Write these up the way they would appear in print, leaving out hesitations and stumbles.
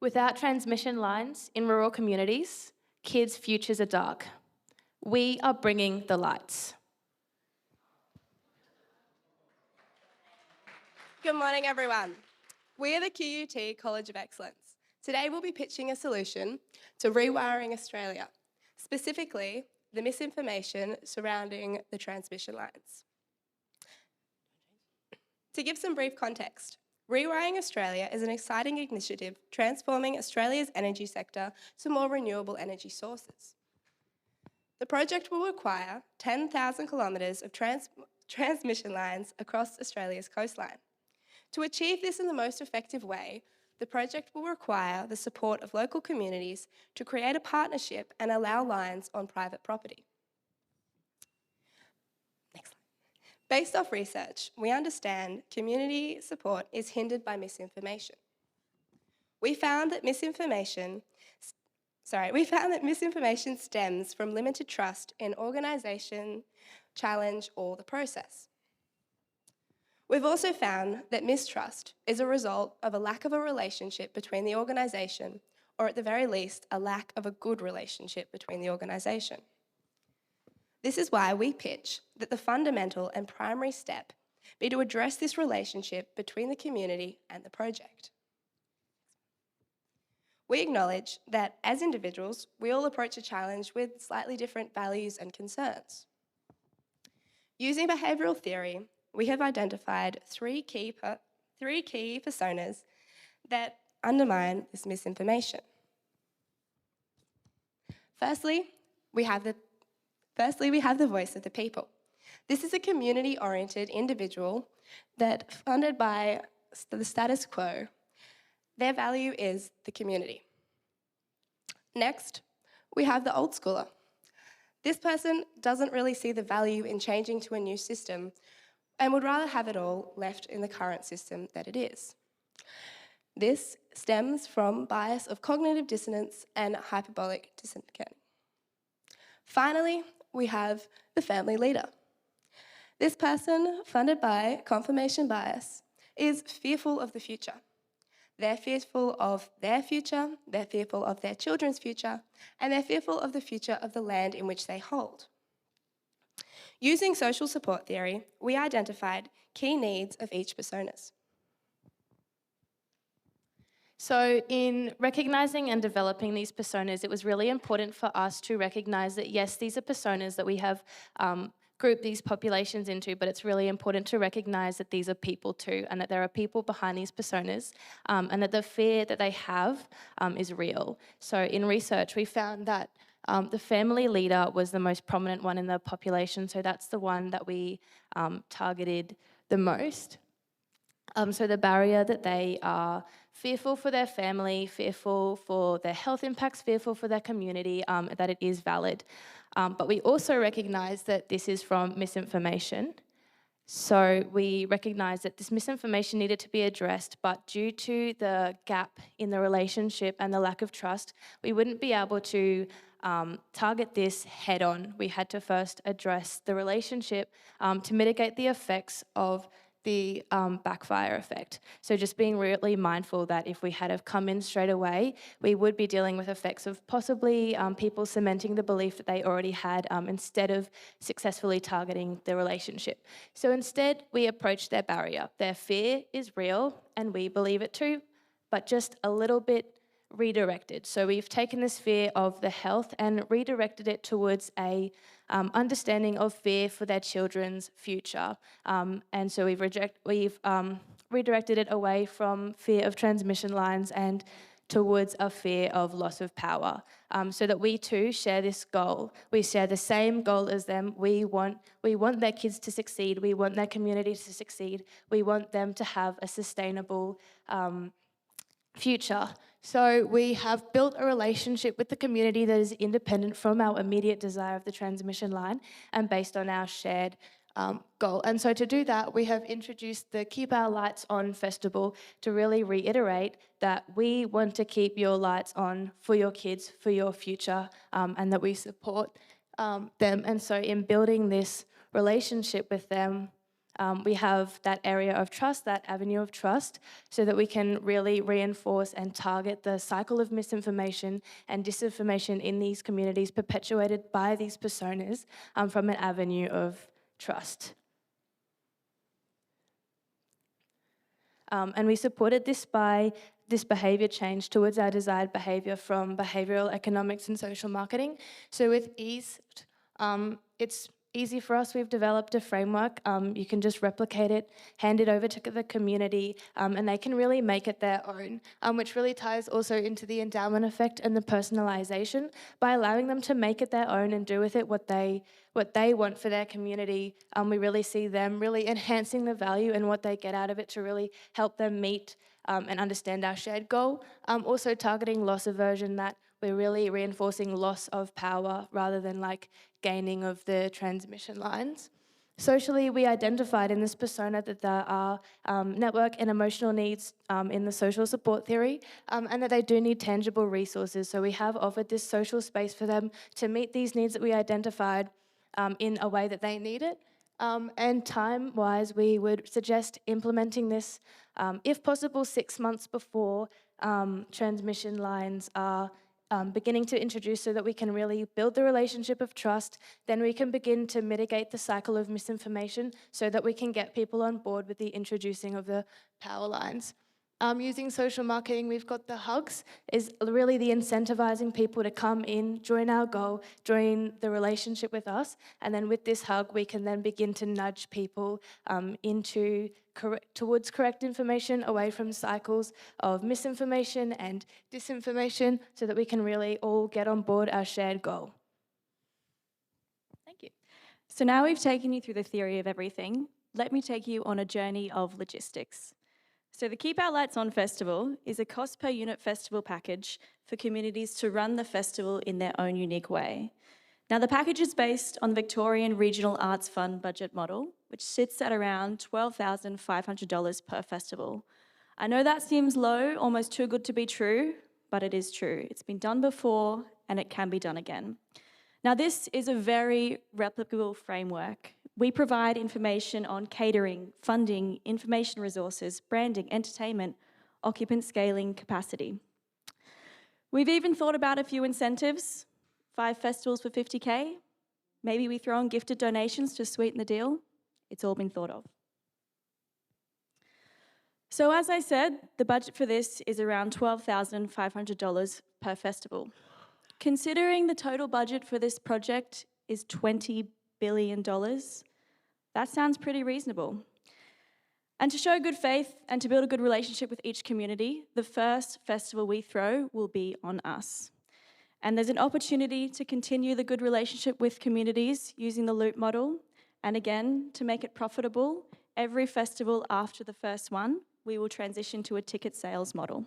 Without transmission lines in rural communities, kids' futures are dark. We are bringing the lights. Good morning, everyone. We are the QUT College of Excellence. Today we'll be pitching a solution to rewiring Australia, specifically the misinformation surrounding the transmission lines. To give some brief context, Rewiring Australia is an exciting initiative transforming Australia's energy sector to more renewable energy sources. The project will require 10,000 kilometres of transmission lines across Australia's coastline. To achieve this in the most effective way, the project will require the support of local communities to create a partnership and allow lines on private property. Next slide. Based off research, we understand community support is hindered by misinformation. We found that misinformation stems from limited trust in organisation, challenge, or the process. We've also found that mistrust is a result of a lack of a relationship between the organisation, or at the very least, a lack of a good relationship between the organisation. This is why we pitch that the fundamental and primary step be to address this relationship between the community and the project. We acknowledge that as individuals, we all approach a challenge with slightly different values and concerns. Using behavioural theory, we have identified three key personas that undermine this misinformation. Firstly, we have the voice of the people. This is a community-oriented individual that, funded by the status quo, their value is the community. Next, we have the old schooler. This person doesn't really see the value in changing to a new system and would rather have it all left in the current system that it is. This stems from bias of cognitive dissonance and hyperbolic discounting. Finally, we have the family leader. This person, funded by confirmation bias, is fearful of the future. They're fearful of their future, they're fearful of their children's future, and they're fearful of the future of the land in which they hold. Using social support theory, we identified key needs of each personas. So in recognising and developing these personas, it was really important for us to recognise that, yes, these are personas that we have grouped these populations into, but it's really important to recognise that these are people too, and that there are people behind these personas, and that the fear that they have is real. So in research, we found that the family leader was the most prominent one in the population, so that's the one that we targeted the most. So the barrier that they are fearful for their family, fearful for their health impacts, fearful for their community, that it is valid. But we also recognise that this is from misinformation. So we recognise that this misinformation needed to be addressed, but due to the gap in the relationship and the lack of trust, we wouldn't be able to target this head on. We had to first address the relationship to mitigate the effects of the backfire effect. So just being really mindful that if we had have come in straight away, we would be dealing with effects of possibly people cementing the belief that they already had instead of successfully targeting the relationship. So instead, we approached their barrier. Their fear is real, and we believe it too, but just a little bit redirected. So we've taken this fear of the health and redirected it towards a understanding of fear for their children's future. And so we've redirected it away from fear of transmission lines and towards a fear of loss of power, so that we too share this goal. We share the same goal as them. We want their kids to succeed. We want their community to succeed. We want them to have a sustainable future. So we have built a relationship with the community that is independent from our immediate desire of the transmission line and based on our shared goal. And so to do that, we have introduced the Keep Our Lights On Festival to really reiterate that we want to keep your lights on for your kids, for your future, and that we support them. And so in building this relationship with them, we have that area of trust, that avenue of trust, so that we can really reinforce and target the cycle of misinformation and disinformation in these communities perpetuated by these personas from an avenue of trust. And we supported this by this behaviour change towards our desired behaviour from behavioural economics and social marketing. So with ease, it's easy for us. We've developed a framework. You can just replicate it, hand it over to the community, and they can really make it their own, which really ties also into the endowment effect and the personalisation. By allowing them to make it their own and do with it what they want for their community, we really see them really enhancing the value and what they get out of it to really help them meet and understand our shared goal. Also targeting loss aversion, that we're really reinforcing loss of power rather than like gaining of the transmission lines. Socially, we identified in this persona that there are network and emotional needs in the social support theory, and that they do need tangible resources. So we have offered this social space for them to meet these needs that we identified in a way that they need it. And time-wise, we would suggest implementing this, if possible, 6 months before transmission lines are beginning to introduce, so that we can really build the relationship of trust. Then we can begin to mitigate the cycle of misinformation so that we can get people on board with the introducing of the power lines. Using social marketing, we've got the hugs, is really the incentivizing people to come in, join our goal, join the relationship with us, and then with this hug, we can then begin to nudge people towards correct information, away from cycles of misinformation and disinformation, so that we can really all get on board our shared goal. Thank you. So now we've taken you through the theory of everything. Let me take you on a journey of logistics. So the Keep Our Lights On Festival is a cost per unit festival package for communities to run the festival in their own unique way. Now the package is based on the Victorian Regional Arts Fund budget model, which sits at around $12,500 per festival. I know that seems low, almost too good to be true, but it is true. It's been done before and it can be done again. Now this is a very replicable framework. We provide information on catering, funding, information resources, branding, entertainment, occupant scaling, capacity. We've even thought about a few incentives, 5 festivals for 50K. Maybe we throw in gifted donations to sweeten the deal. It's all been thought of. So as I said, the budget for this is around $12,500 per festival. Considering the total budget for this project is $20 billion, that sounds pretty reasonable. And to show good faith and to build a good relationship with each community, the first festival we throw will be on us. And there's an opportunity to continue the good relationship with communities using the loop model. And again, to make it profitable, every festival after the first one, we will transition to a ticket sales model.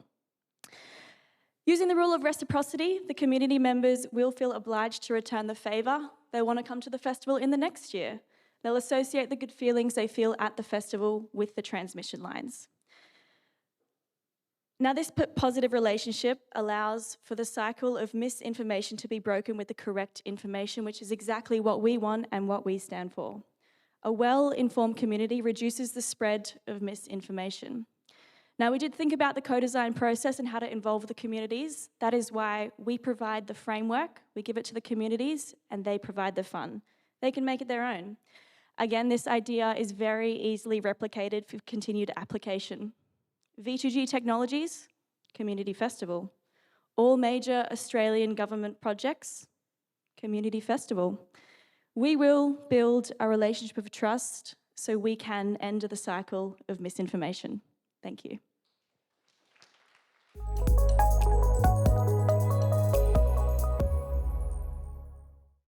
Using the rule of reciprocity, the community members will feel obliged to return the favour. They want to come to the festival in the next year. They'll associate the good feelings they feel at the festival with the transmission lines. Now, this positive relationship allows for the cycle of misinformation to be broken with the correct information, which is exactly what we want and what we stand for. A well-informed community reduces the spread of misinformation. Now, we did think about the co-design process and how to involve the communities. That is why we provide the framework, we give it to the communities, and they provide the fun. They can make it their own. Again, this idea is very easily replicated for continued application. V2G Technologies, Community Festival. All major Australian government projects, Community Festival. We will build a relationship of trust so we can end the cycle of misinformation. Thank you.